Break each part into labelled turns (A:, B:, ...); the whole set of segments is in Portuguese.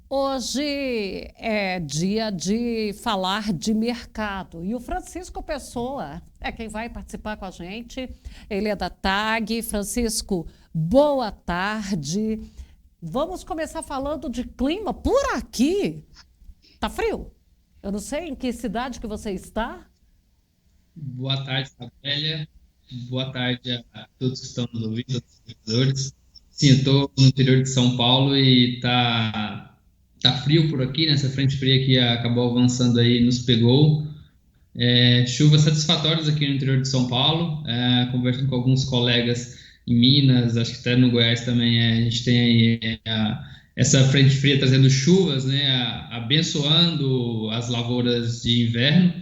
A: Hoje é dia de falar de mercado e o Francisco Pessoa é quem vai participar com a gente. Ele é da TAG. Francisco, boa tarde. Vamos começar falando de clima. Por aqui, tá frio. Eu não sei em que cidade que você está.
B: Boa tarde, Isabélia. Boa tarde a todos que estão nos ouvindo, todos os seguidores. Sim, eu estou no interior de São Paulo e tá frio por aqui, né? Essa frente fria que acabou avançando aí nos pegou. Chuvas satisfatórias aqui no interior de São Paulo. Conversando com alguns colegas em Minas, acho que até no Goiás também a gente tem aí essa frente fria trazendo chuvas, né? Abençoando as lavouras de inverno,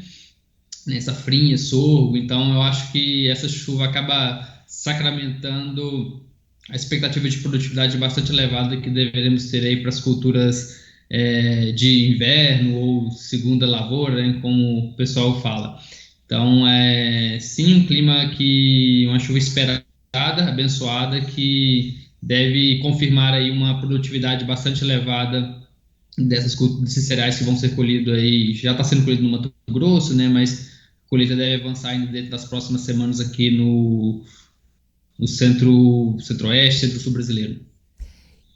B: né, safrinha, sorgo. Então, eu acho que essa chuva acaba sacramentando a expectativa de produtividade bastante elevada que deveremos ter aí para as culturas de inverno ou segunda lavoura, né, como o pessoal fala. Então, sim, um clima que uma chuva esperada, abençoada, que deve confirmar aí uma produtividade bastante elevada desses cereais que vão ser colhidos aí. Já está sendo colhido no Mato Grosso, né? Mas a colheita deve avançar ainda dentro das próximas semanas aqui no centro-oeste, centro-sul brasileiro.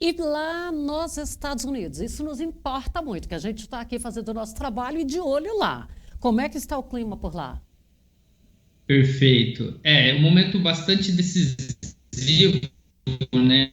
A: E lá nos Estados Unidos, isso nos importa muito, que a gente está aqui fazendo o nosso trabalho e de olho lá. Como é que está o clima por lá?
B: Perfeito. É um momento bastante decisivo, né?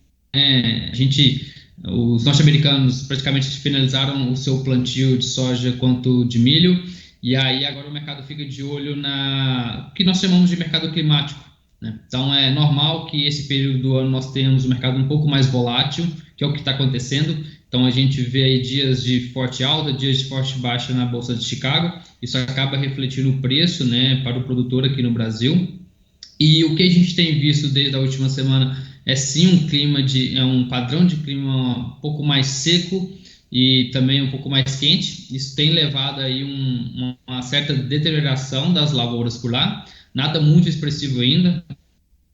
B: Os norte-americanos praticamente finalizaram o seu plantio de soja quanto de milho, e aí agora o mercado fica de olho na o que nós chamamos de mercado climático, né? Então é normal que esse período do ano nós tenhamos um mercado um pouco mais volátil, que é o que está acontecendo. Então a gente vê aí dias de forte alta, dias de forte baixa na Bolsa de Chicago. Isso acaba refletindo o preço, né, para o produtor aqui no Brasil. E o que a gente tem visto desde a última semana é sim um padrão de clima um pouco mais seco e também um pouco mais quente. Isso tem levado aí uma certa deterioração das lavouras por lá. Nada muito expressivo ainda,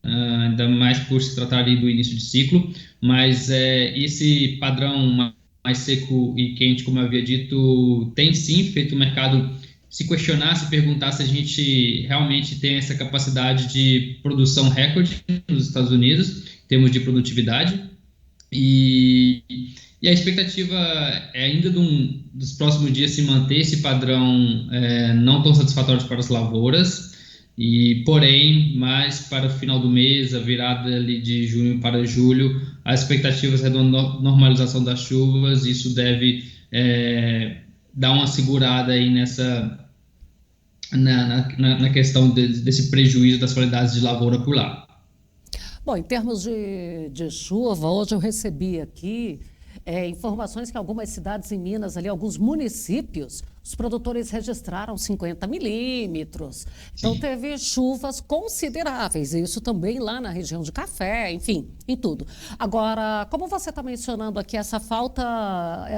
B: ainda mais por se tratar ali do início de ciclo, mas esse padrão mais seco e quente, como eu havia dito, tem sim feito o mercado se questionar, se perguntar se a gente realmente tem essa capacidade de produção recorde nos Estados Unidos, em termos de produtividade, e, e a expectativa é ainda dos próximos dias se manter esse padrão não tão satisfatório para as lavouras, e porém, mais para o final do mês, a virada ali de junho para julho, as expectativas é da normalização das chuvas. Isso deve dar uma segurada aí na questão desse prejuízo das qualidades de lavoura por lá.
A: Bom, em termos de chuva, hoje eu recebi aqui informações que algumas cidades em Minas, ali, alguns municípios, os produtores registraram 50 milímetros. Então,
B: Sim.
A: teve chuvas consideráveis, isso também lá na região de Café, enfim, em tudo. Agora, como você está mencionando aqui essa falta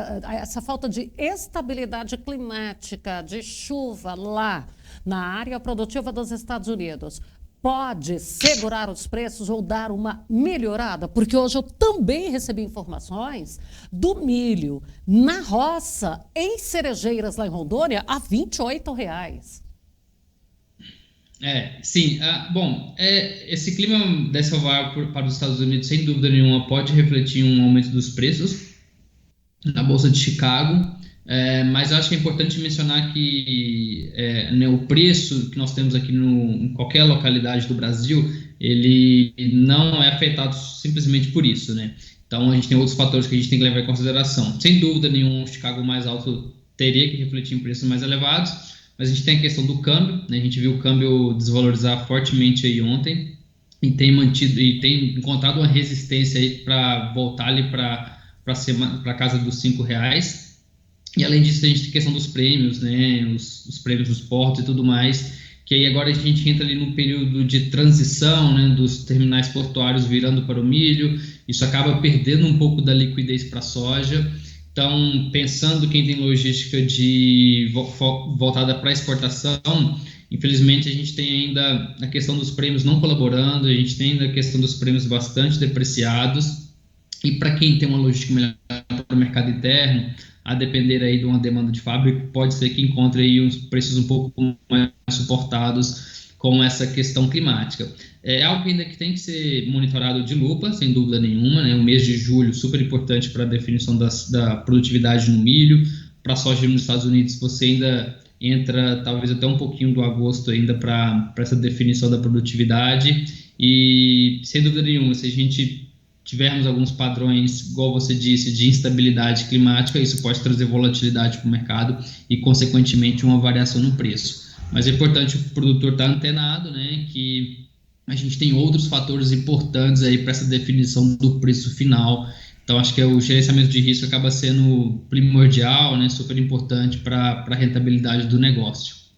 A: de estabilidade climática, de chuva lá na área produtiva dos Estados Unidos, pode segurar os preços ou dar uma melhorada? Porque hoje eu também recebi informações do milho na roça, em Cerejeiras, lá em Rondônia, a R$ 28.
B: Sim. Bom, esse clima desfavorável para os Estados Unidos, sem dúvida nenhuma, pode refletir um aumento dos preços na Bolsa de Chicago. Mas eu acho que é importante mencionar que né, o preço que nós temos aqui em qualquer localidade do Brasil, ele não é afetado simplesmente por isso, né? Então a gente tem outros fatores que a gente tem que levar em consideração. Sem dúvida nenhuma, o Chicago mais alto teria que refletir em preços mais elevados, mas a gente tem a questão do câmbio, né? A gente viu o câmbio desvalorizar fortemente aí ontem e tem encontrado uma resistência aí para voltar ali para casa dos R$ 5. E além disso, a gente tem a questão dos prêmios, né? Os prêmios dos portos e tudo mais, que aí agora a gente entra ali num período de transição, né? Dos terminais portuários virando para o milho. Isso acaba perdendo um pouco da liquidez para a soja. Então, pensando quem tem logística voltada para exportação, infelizmente a gente tem ainda a questão dos prêmios não colaborando, a gente tem ainda a questão dos prêmios bastante depreciados. E para quem tem uma logística melhor para o mercado interno, a depender aí de uma demanda de fábrica, pode ser que encontre aí os preços um pouco mais suportados com essa questão climática. É algo ainda que tem que ser monitorado de lupa, sem dúvida nenhuma, né? O mês de julho, super importante para a definição da produtividade no milho. Para a soja nos Estados Unidos, você ainda entra talvez até um pouquinho do agosto ainda para essa definição da produtividade. E, sem dúvida nenhuma, se a gente tivermos alguns padrões, igual você disse, de instabilidade climática, isso pode trazer volatilidade para o mercado e, consequentemente, uma variação no preço. Mas é importante o produtor estar antenado, né, que a gente tem outros fatores importantes aí para essa definição do preço final. Então, acho que o gerenciamento de risco acaba sendo primordial, né, super importante para a rentabilidade do negócio.